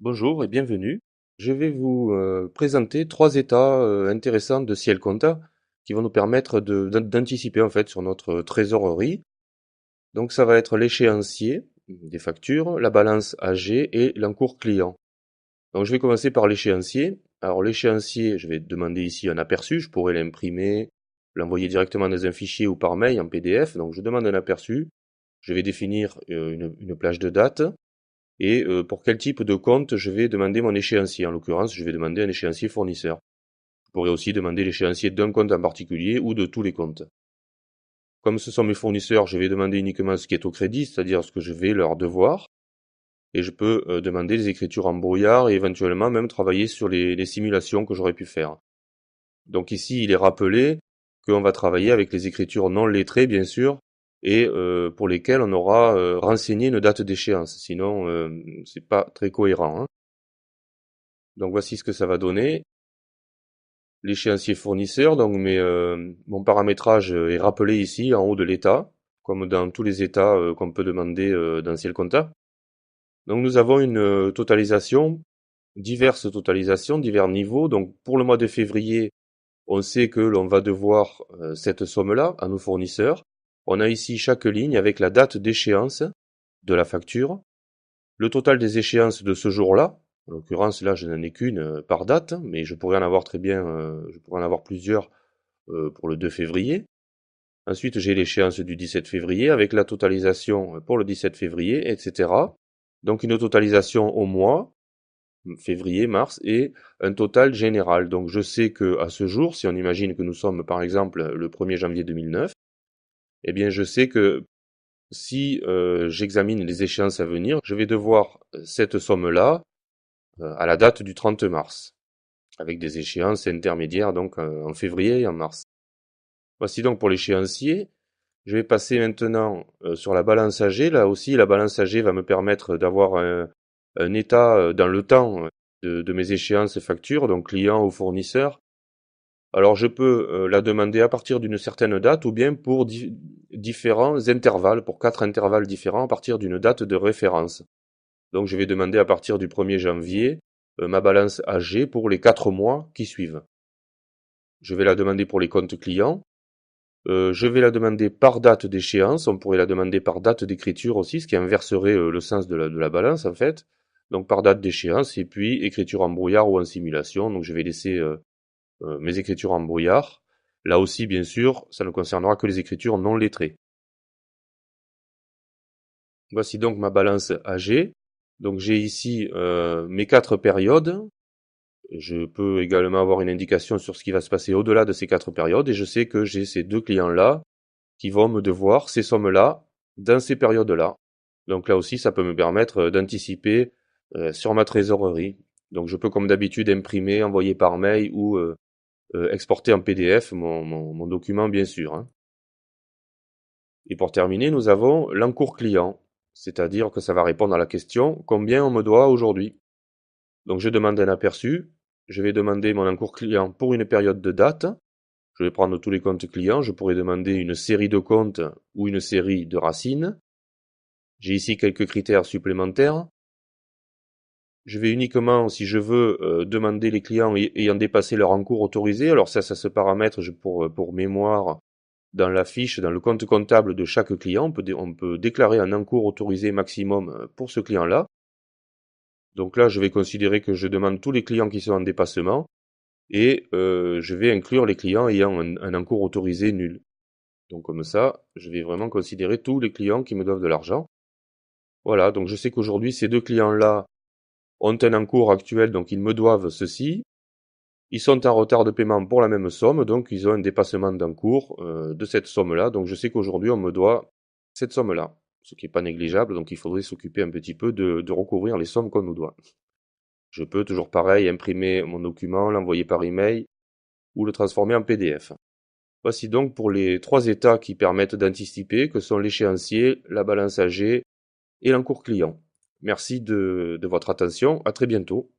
Bonjour et bienvenue. Je vais vous présenter trois états intéressants de ciel compta qui vont nous permettre d'anticiper en fait sur notre trésorerie. Donc ça va être l'échéancier des factures, la balance AG et l'encours client. Donc je vais commencer par l'échéancier. Alors l'échéancier, je vais demander ici un aperçu, je pourrais l'imprimer, l'envoyer directement dans un fichier ou par mail en PDF. Donc je demande un aperçu, je vais définir une plage de date. Et pour quel type de compte je vais demander mon échéancier. En l'occurrence, je vais demander un échéancier fournisseur. Je pourrais aussi demander l'échéancier d'un compte en particulier ou de tous les comptes. Comme ce sont mes fournisseurs, je vais demander uniquement ce qui est au crédit, c'est-à-dire ce que je vais leur devoir. Et je peux demander les écritures en brouillard et éventuellement même travailler sur les simulations que j'aurais pu faire. Donc ici, il est rappelé qu'on va travailler avec les écritures non lettrées, bien sûr, et pour lesquelles on aura renseigné une date d'échéance. Sinon, c'est pas très cohérent, hein. Donc voici ce que ça va donner. L'échéancier fournisseur, donc mon paramétrage est rappelé ici en haut de l'état, comme dans tous les états qu'on peut demander dans Ciel Compta. Donc nous avons une totalisation, diverses totalisations, divers niveaux. Donc pour le mois de février, on sait que l'on va devoir cette somme-là à nos fournisseurs. On a ici chaque ligne avec la date d'échéance de la facture, le total des échéances de ce jour-là. En l'occurrence, là, je n'en ai qu'une par date, mais je pourrais en avoir très bien, je pourrais en avoir plusieurs pour le 2 février. Ensuite, j'ai l'échéance du 17 février avec la totalisation pour le 17 février, etc. Donc une totalisation au mois, février, mars, et un total général. Donc je sais que à ce jour, si on imagine que nous sommes par exemple le 1er janvier 2009, eh bien je sais que si j'examine les échéances à venir, je vais devoir cette somme-là à la date du 30 mars, avec des échéances intermédiaires donc en février et en mars. Voici donc pour l'échéancier. Je vais passer maintenant sur la balance AG. Là aussi, la balance AG va me permettre d'avoir un état dans le temps de mes échéances factures, donc client ou fournisseur. Alors je peux la demander à partir d'une certaine date ou bien pour différents intervalles, pour 4 intervalles différents à partir d'une date de référence. Donc je vais demander à partir du 1er janvier ma balance AG pour les 4 mois qui suivent. Je vais la demander pour les comptes clients. Je vais la demander par date d'échéance. On pourrait la demander par date d'écriture aussi, ce qui inverserait le sens de la balance en fait. Donc par date d'échéance et puis écriture en brouillard ou en simulation. Donc je vais laisser mes écritures en brouillard. Là aussi, bien sûr, ça ne concernera que les écritures non lettrées. Voici donc ma balance AG. Donc j'ai ici mes 4 périodes. Je peux également avoir une indication sur ce qui va se passer au-delà de ces 4 périodes et je sais que j'ai ces deux clients-là qui vont me devoir ces sommes-là dans ces périodes-là. Donc là aussi, ça peut me permettre d'anticiper sur ma trésorerie. Donc je peux comme d'habitude imprimer, envoyer par mail ou exporter en PDF mon document bien sûr, hein. Et pour terminer, nous avons l'encours client, c'est-à-dire que ça va répondre à la question combien on me doit aujourd'hui. Donc je demande un aperçu, je vais demander mon encours client pour une période de date. Je vais prendre tous les comptes clients, je pourrais demander une série de comptes ou une série de racines. J'ai ici quelques critères supplémentaires. Je vais uniquement, si je veux, demander les clients ayant dépassé leur encours autorisé. Alors ça se paramètre pour mémoire dans la fiche, dans le compte comptable de chaque client. On peut déclarer un encours autorisé maximum pour ce client-là. Donc là, je vais considérer que je demande tous les clients qui sont en dépassement et je vais inclure les clients ayant un encours autorisé nul. Donc comme ça, je vais vraiment considérer tous les clients qui me doivent de l'argent. Voilà, donc je sais qu'aujourd'hui, ces deux clients-là ont un encours actuel, donc ils me doivent ceci. Ils sont en retard de paiement pour la même somme, donc ils ont un dépassement d'encours de cette somme-là. Donc je sais qu'aujourd'hui, on me doit cette somme-là, ce qui n'est pas négligeable, donc il faudrait s'occuper un petit peu de recouvrir les sommes qu'on nous doit. Je peux toujours pareil imprimer mon document, l'envoyer par email ou le transformer en PDF. Voici donc pour les trois états qui permettent d'anticiper, que sont l'échéancier, la balance AG et l'encours client. Merci de votre attention, à très bientôt.